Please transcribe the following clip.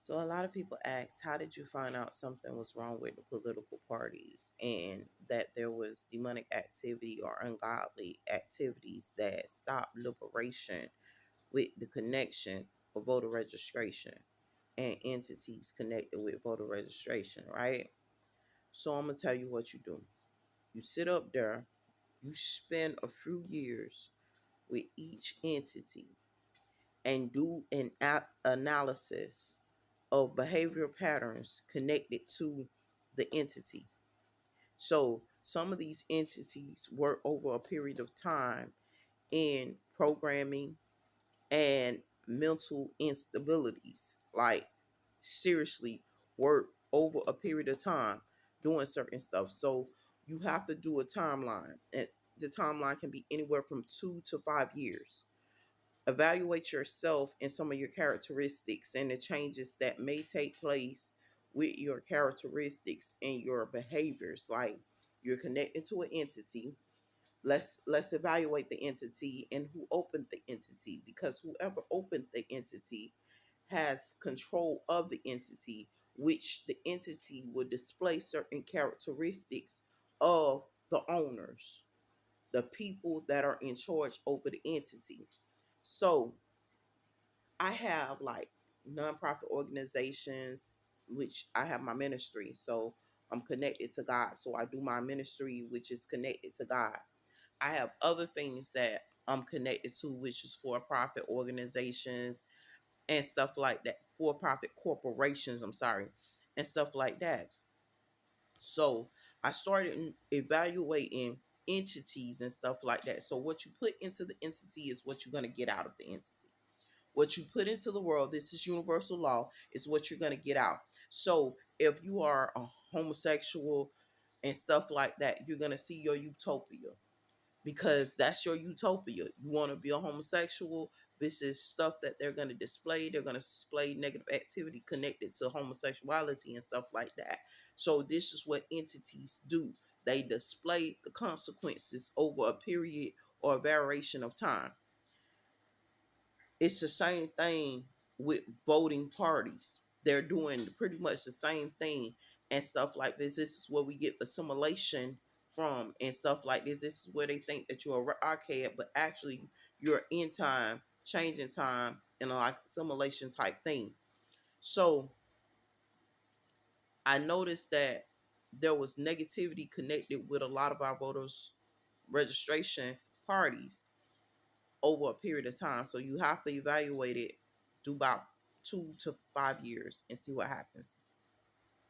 So a lot of people ask, how did you find out something was wrong with the political parties and that there was demonic activity or ungodly activities that stopped liberation with the connection of voter registration and entities connected with voter registration, right? So I'm gonna tell you what you do. You sit up there, you spend a few years with each entity and do an analysis of behavioral patterns connected to the entity. So some of these entities work over a period of time in programming and mental instabilities. Like seriously work over a period of time doing certain stuff. So you have to do a timeline. And the timeline can be anywhere from 2 to 5 years. Evaluate yourself and some of your characteristics and the changes that may take place with your characteristics and your behaviors. Like you're connected to an entity. Let's evaluate the entity and who opened the entity, because whoever opened the entity has control of the entity, which the entity would display certain characteristics of the owners, the people that are in charge over the entity. So I have like nonprofit organizations, which I have my ministry. So I'm connected to God. So I do my ministry, which is connected to God. I have other things that I'm connected to, which is for profit organizations and stuff like that, for profit corporations, I'm sorry, and stuff like that. So I started evaluating entities and stuff like that. So what you put into the entity is what you're going to get out of the entity. What you put into the world, this is universal law, is what you're going to get out. So if you are a homosexual and stuff like that, you're going to see your utopia, because that's your utopia. You want to be a homosexual. This is stuff that they're going to display. They're going to display negative activity connected to homosexuality and stuff like that. So this is what entities do. They display the consequences over a period or a variation of time. It's the same thing with voting parties. They're doing pretty much the same thing and stuff like this. This is where we get assimilation from and stuff like this. This is where they think that you're archaic, but actually you're in time, changing time, and like assimilation type thing. So I noticed that there was negativity connected with a lot of our voters registration parties over a period of time. So you have to evaluate it, do about 2 to 5 years and see what happens.